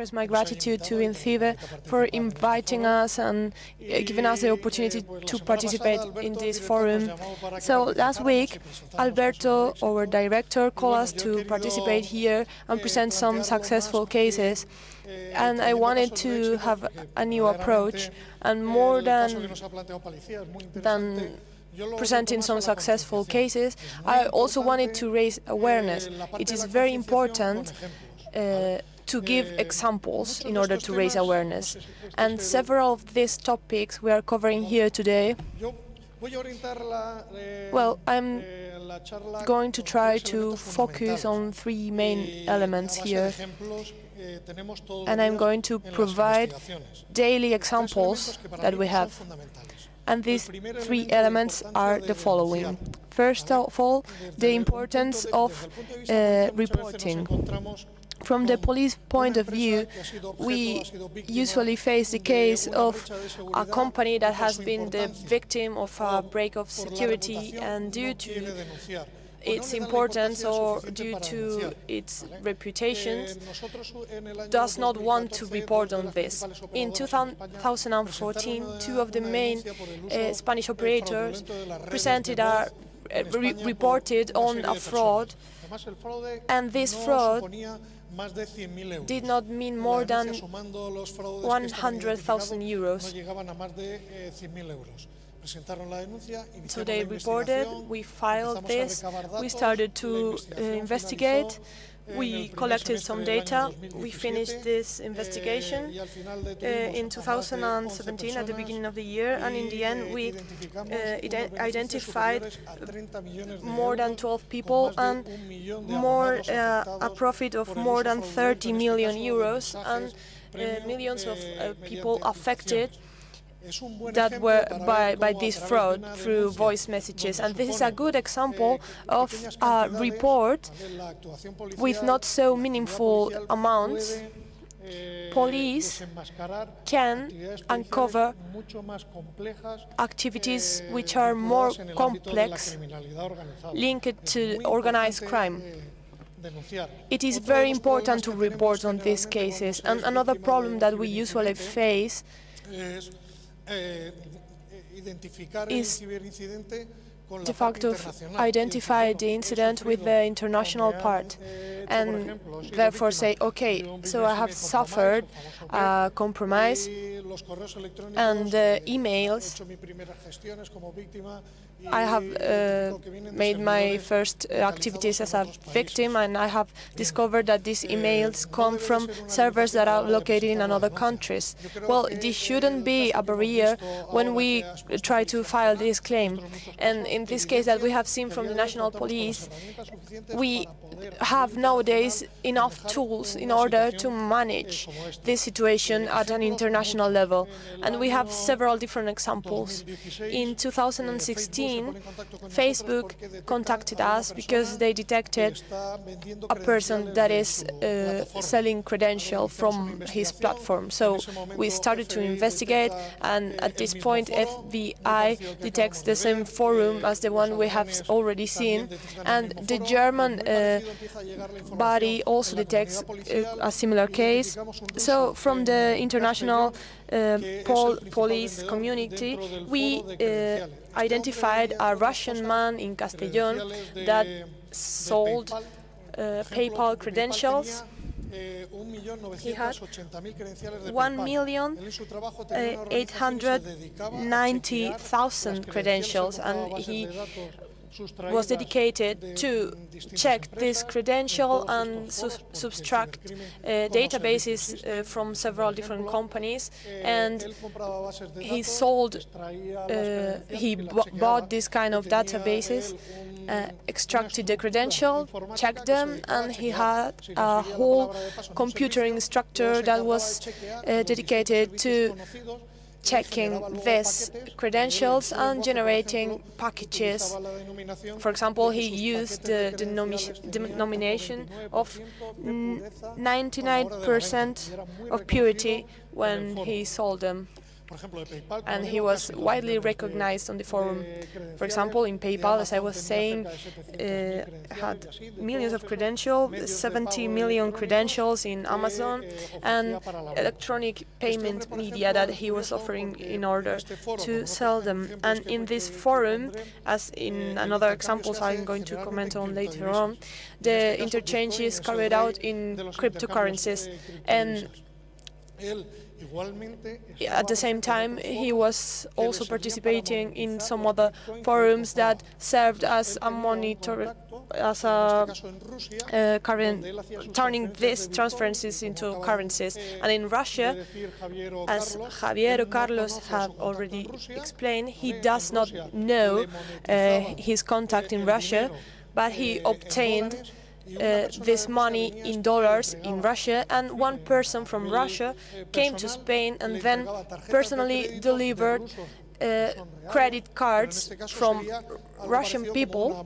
express my gratitude to INCIBE for inviting us and giving us the opportunity to participate in this forum. So last week, Alberto, our director, called us to participate here and present some successful cases. And I wanted to have a new approach, and more than presenting some successful cases, I also wanted to raise awareness. It is very important to give examples in order to raise awareness. And several of these topics we are covering here today. Well, I'm going to try to focus on three main elements here. And I'm going to provide daily examples that we have. And these three elements are the following. First of all, the importance of reporting. From the police point of view, we usually face the case of a company that has been the victim of a break of security, and due to its importance or due to its reputation, does not want to report on this. In 2014, two of the main Spanish operators reported on a fraud, and this fraud did not mean more than 100,000 euros. So they reported, we filed this, we started to investigate, we collected some data, we finished this investigation in 2017 at the beginning of the year, and in the end we identified more than 12 people and a profit of more than 30 million euros, and millions of people affected that were by this fraud through voice messages. And this is a good example of a report with not so meaningful amounts. Police can uncover activities which are more complex, linked to organized crime. It is very important to report on these cases. And another problem that we usually face is the fact of identify the incident with the international part, and therefore say, okay, so I have suffered compromise, and emails. I have made my first activities as a victim, and I have discovered that these emails come from servers that are located in other countries. Well, this shouldn't be a barrier when we try to file this claim. And in this case that we have seen from the national police, we have nowadays enough tools in order to manage this situation at an international level. And we have several different examples. In 2016, Facebook contacted us because they detected a person that is selling credentials from his platform. So we started to investigate, and at this point FBI detects the same forum as the one we have already seen, and the German body also detects a similar case. So from the international police community, we identified a Russian man in Castellón that sold PayPal credentials. He had 1,890,000 credentials, and he was dedicated to check this credential and subtract databases from several different companies. And he bought this kind of databases, extracted the credential, checked them, and he had a whole computing structure that was dedicated to checking these credentials and generating packages. For example, he used the denomination of 99% of purity when he sold them. and he was widely recognized on the forum. For example, in PayPal, as I was saying, had millions of credentials, 70 million credentials in Amazon, and electronic payment media that he was offering in order to sell them. And in this forum, as in another examples I'm going to comment on later on, the interchange is carried out in cryptocurrencies, and at the same time, he was also participating in some other forums that served as a monitor, as a turning these transferences into currencies. And in Russia, as Javier or Carlos have already explained, he does not know his contact in Russia, but he obtained this money in dollars in Russia, and one person from Russia came to Spain and then personally delivered credit cards from Russian people.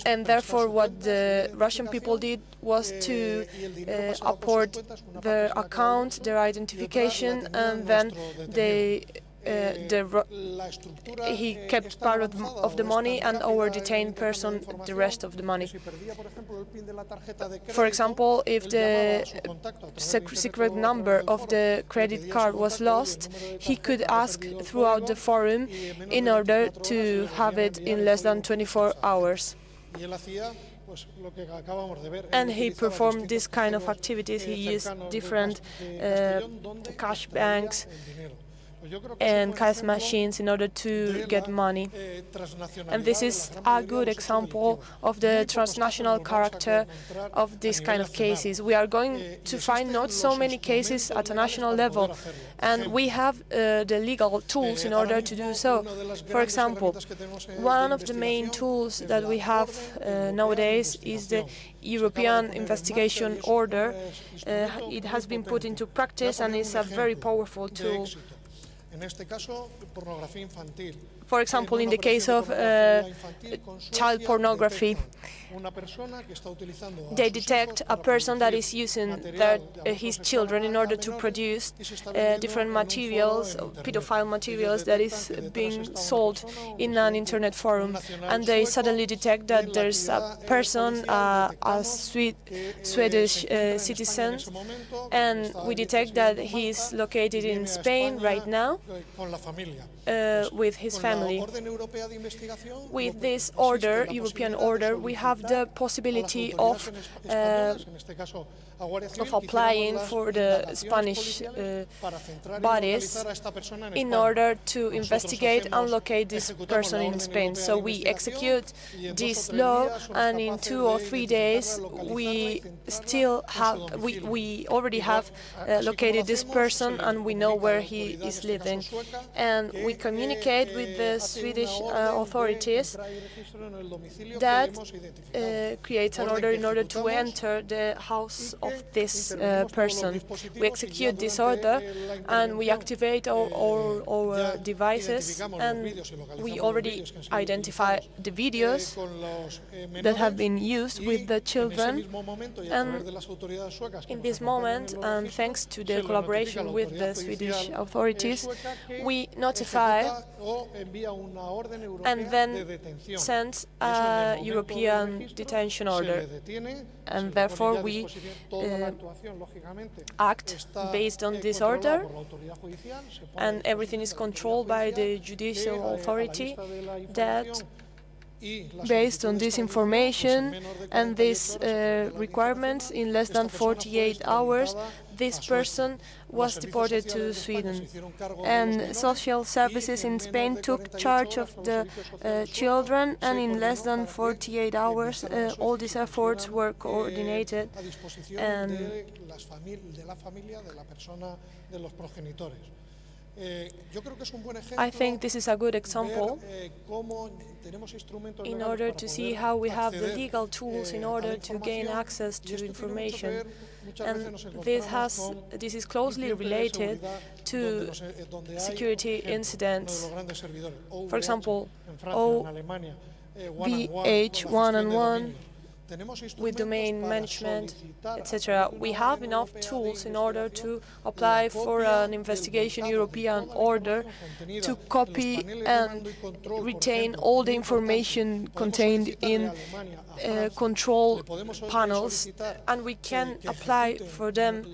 And therefore what the Russian people did was to upload their account, their identification, and then he kept part of the money, and our detained person the rest of the money. For example, if the secret number of the credit card was lost, he could ask throughout the forum in order to have it in less than 24 hours. And he performed this kind of activities. He used different cash banks and cash machines in order to get money. And this is a good example of the transnational character of this kind of cases. We are going to find not so many cases at a national level, and we have the legal tools in order to do so. For example, one of the main tools that we have nowadays is the European investigation order. It has been put into practice and is a very powerful tool. For example, in the case of child pornography, they detect a person that is using his children in order to produce different materials, pedophile materials that is being sold in an internet forum. And they suddenly detect that there's a person, a Swedish citizen, and we detect that he is located in Spain right now with his family. With this order, European order, we have the possibility of applying for the Spanish bodies in order to investigate and locate this person in Spain. So we execute this law, and in 2 or 3 days we already have located this person, and we know where he is living. And we communicate with the Swedish authorities that creates an order in order to enter the house of this person. We execute this order and we activate our devices, and we already identify the videos that have been used with the children. And in this moment, and thanks to the collaboration with the Swedish authorities, we notify and then send a European detention order. And therefore we act based on this order, and everything is controlled by the judicial authority that, based on this information and these requirements, in less than 48 hours, this person was deported to Sweden. And social services in Spain took charge of the children, and in less than 48 hours, all these efforts were coordinated. And I think this is a good example in order to see how we have the legal tools in order to gain access to information. And this is closely related to security incidents. For example, OVH1&1 with domain management, etc. We have enough tools in order to apply for an investigation European order to copy and retain all the information contained in control panels, and we can apply for them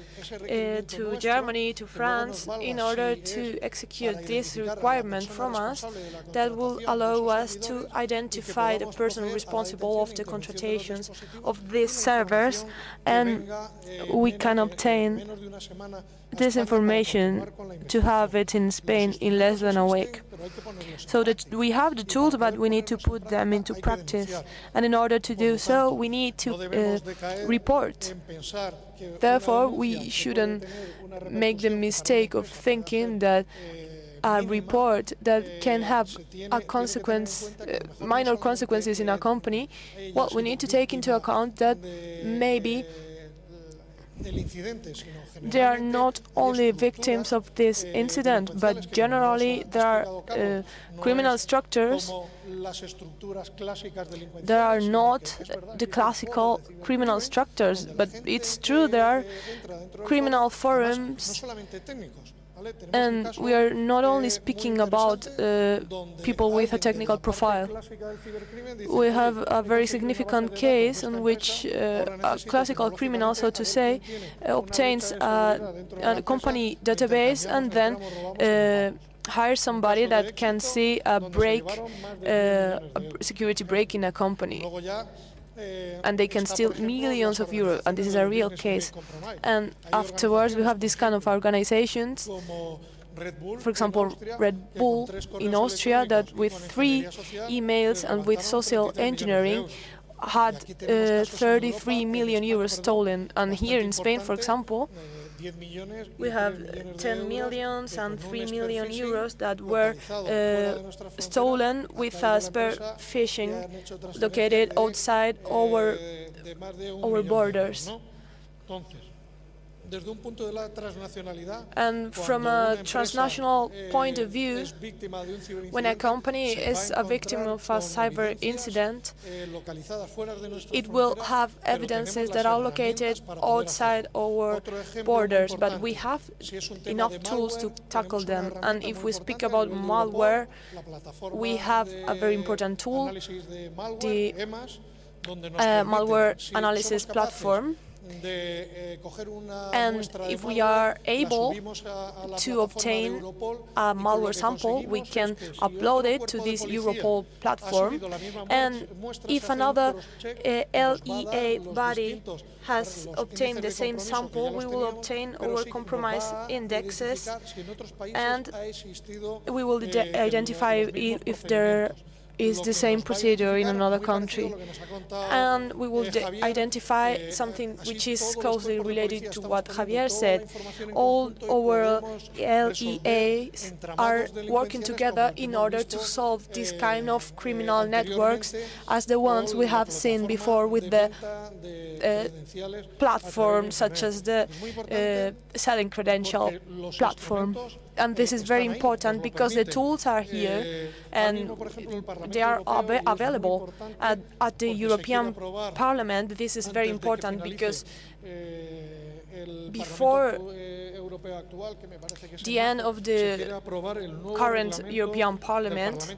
to Germany, to France, in order to execute this requirement from us that will allow us to identify the person responsible of the contratations of these servers, and we can obtain this information to have it in Spain in less than a week. So that we have the tools, but we need to put them into practice. And in order to do so, we need to report. Therefore, we shouldn't make the mistake of thinking that a report that can have a consequence, minor consequences in a company, well, we need to take into account that maybe they are not only victims of this incident, but generally there are criminal structures that are not the classical criminal structures, but it's true there are criminal forums. And we are not only speaking about people with a technical profile. We have a very significant case in which a classical criminal, so to say, obtains a company database and then hires somebody that can see a security break in a company. And they can steal millions of euros, and this is a real case. And afterwards, we have this kind of organizations, for example, Red Bull in Austria, that with 3 emails and with social engineering had 33 million euros stolen. And here in Spain, for example, we have 10 million and 3 million euros that were stolen with spear phishing located outside our borders. And from a transnational point of view, when a company is a victim of a cyber incident, it will have evidences that are located outside our borders, but we have enough tools to tackle them. And if we speak about malware, we have a very important tool, the malware analysis platform. And if we are able to obtain a malware sample, we can upload it to this Europol platform. And if another LEA body has obtained the same sample, we will obtain our compromise indexes, and we will identify if there is the same procedure in another country. And we will identify something which is closely related to what Javier said. All our LEAs are working together in order to solve this kind of criminal networks as the ones we have seen before with the platforms such as the selling credential platform. And this is very important because the tools are here and they are available at the European Parliament. This is very important because before the end of the current European Parliament,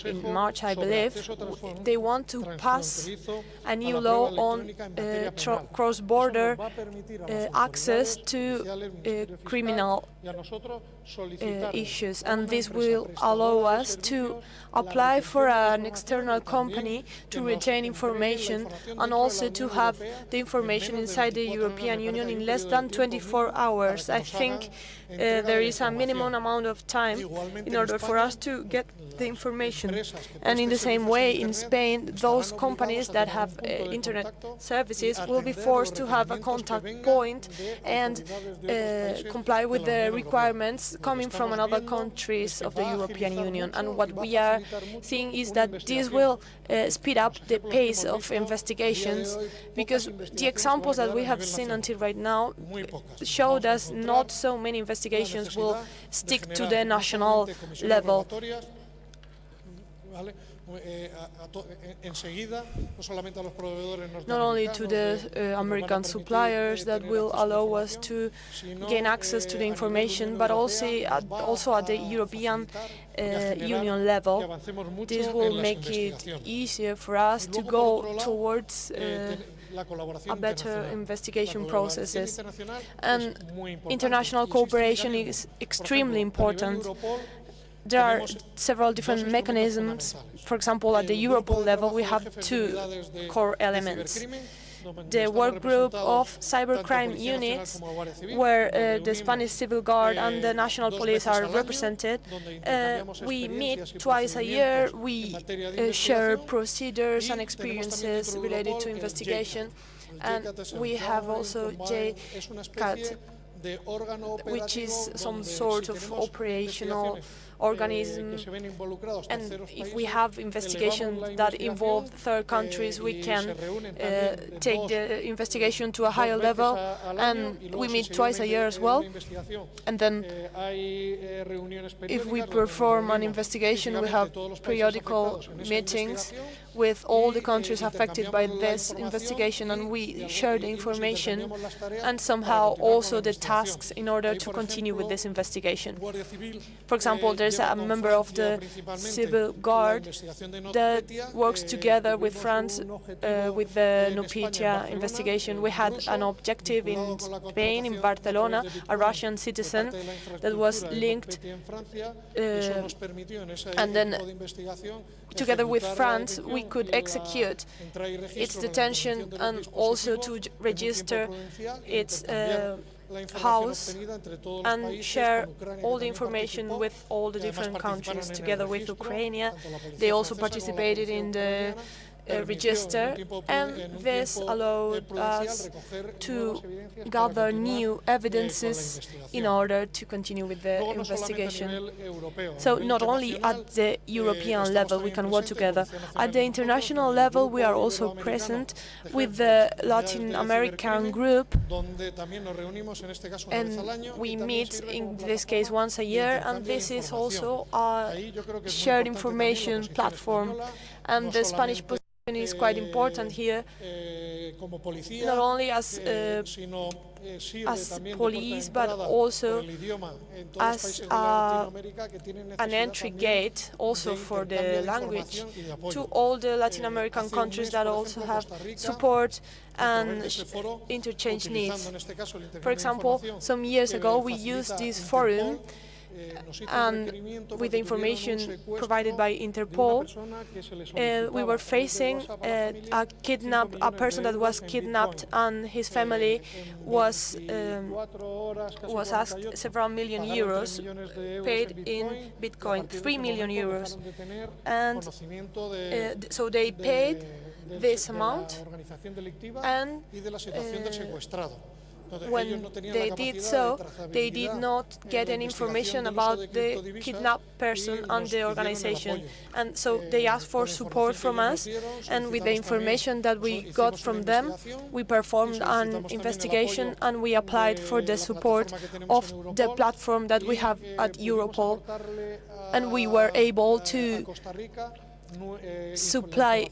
in March, I believe, they want to pass a new law on cross-border access to criminal issues, and this will allow us to apply for an external company to retain information and also to have the information inside the European Union in less than 24 hours. I think there is a minimum amount of time in order for us to get the information. And in the same way, in Spain, those companies that have internet services will be forced to have a contact point and comply with the requirements coming from other countries of the European Union. And what we are seeing is that this will speed up the pace of investigations, because the examples that we have seen until right now show that not so many investigations will stick to the national level. not only to the American suppliers that will allow us to gain access to the information, but also at the European Union level. This will make it easier for us to go towards a better investigation processes. And international cooperation is extremely important. There are several different mechanisms. For example, at the Europol level, we have two core elements. The work group of cybercrime units, where the Spanish Civil Guard and the National Police are represented. We meet twice a year. We share procedures and experiences related to investigation. And we have also JCAT, which is some sort of operational organism, and if we have investigations that involve third countries, we can take the investigation to a higher level, and we meet twice a year as well. And then if we perform an investigation, we have periodical meetings with all the countries affected by this investigation, and we share the information and somehow also the tasks in order to continue with this investigation. For example, there's a member of the Civil Guard that works together with France with the Nopitia investigation. We had an objective in Spain, in Barcelona, a Russian citizen that was linked, and then together with France, we could execute its detention and also to register its house and share all the information with all the different countries, together with Ukraine. They also participated in the register, and this allowed us to gather new evidences in order to continue with the investigation. So not only at the European level we can work together, at the international level we are also present with the Latin American group, and we meet in this case once a year, and this is also a shared information platform, and the Spanish position is quite important here, not only as police, but also as an entry gate also for the language to all the Latin American countries that also have support and interchange needs. For example, some years ago we used this forum, and with the information provided by Interpol, we were facing a person that was kidnapped, and his family was asked several million euros paid in Bitcoin, 3 million euros. And so they paid this amount, and when they did so, they did not get any information about the kidnapped person and the organization. And so they asked for support from us, and with the information that we got from them, we performed an investigation and we applied for the support of the platform that we have at Europol, and we were able to supply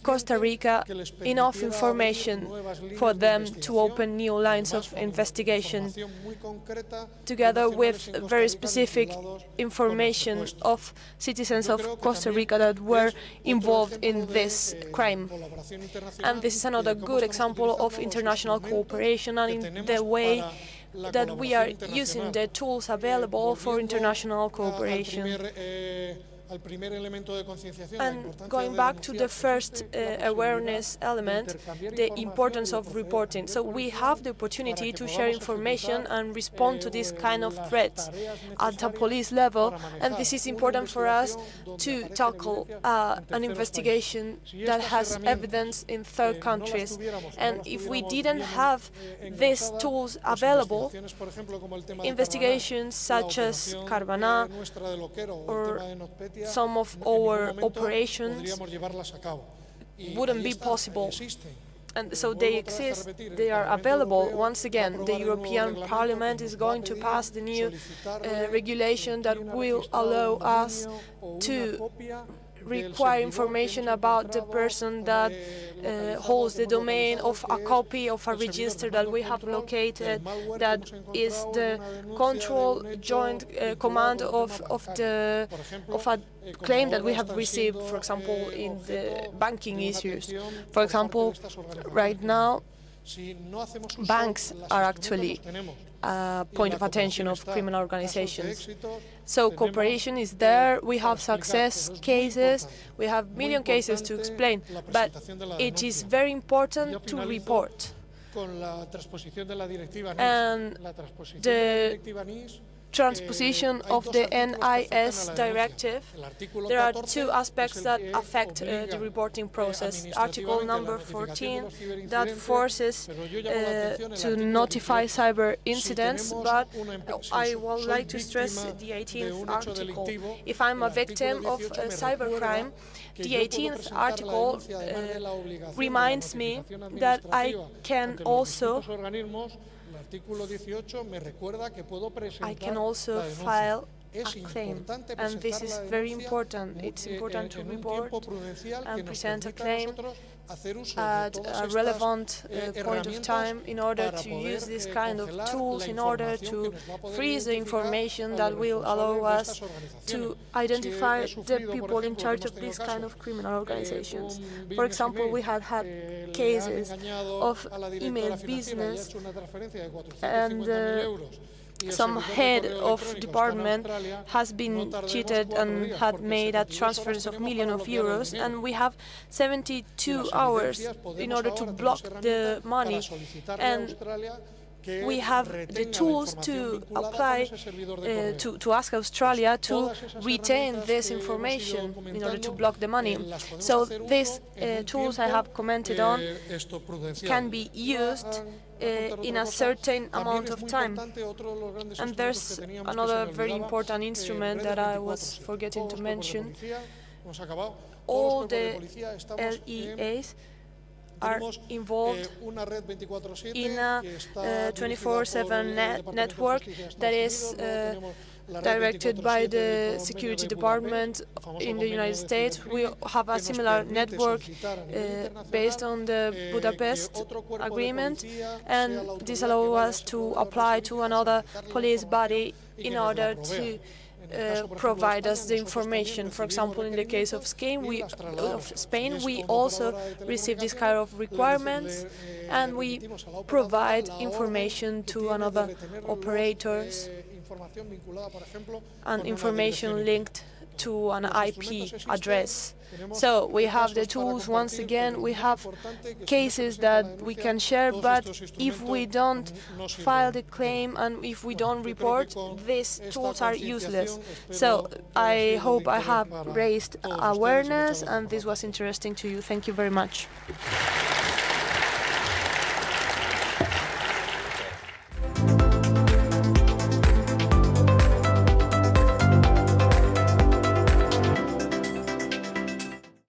Costa Rica enough information for them to open new lines of investigation, together with very specific information of citizens of Costa Rica that were involved in this crime. And this is another good example of international cooperation and in the way that we are using the tools available for international cooperation. And going back to the first awareness element, the importance of reporting. So we have the opportunity to share information and respond to this kind of threats at a police level, and this is important for us to tackle an investigation that has evidence in third countries. And if we didn't have these tools available, investigations such as Carvana or some of our operations wouldn't be possible. And so they exist, they are available. Once again, the European Parliament is going to pass the new regulation that will allow us to require information about the person that holds the domain of a copy of a register that we have located, that is the control joint command of a claim that we have received, for example, in the banking issues. For example, right now, banks are actually a point of attention of criminal organizations. So cooperation is there, we have success cases, we have million cases to explain, but it is very important to report. And the transposition of the ENISE directive, there are two aspects that affect the reporting process. Article number 14 that forces to notify cyber incidents, but I would like to stress the 18th article. If I'm a victim of a cybercrime, the 18th article reminds me that I can also file a claim, and this is very important. It's important to report and present a claim at a relevant point of time in order to use this kind of tools in order to freeze the information that will allow us to identify the people in charge of this kind of criminal organizations. For example, we had cases of email business, and some head of department has been cheated and had made a transfers of millions of euros, and we have 72 hours in order to block the money, and we have the tools to apply, to ask Australia to retain this information in order to block the money. So these tools I have commented on can be used in a certain amount of time. And there's another very important instrument that I was forgetting to mention. All the LEAs are involved in a 24/7 network that is directed by the Security Department in the United States. We have a similar network based on the Budapest Agreement, and this allows us to apply to another police body in order to provide us the information. For example, in the case of Spain, we also receive this kind of requirements, and we provide information to another operators and information linked to an IP address. So we have the tools. Once again, we have cases that we can share, but if we don't file the claim and if we don't report, these tools are useless. So I hope I have raised awareness and this was interesting to you. Thank you very much.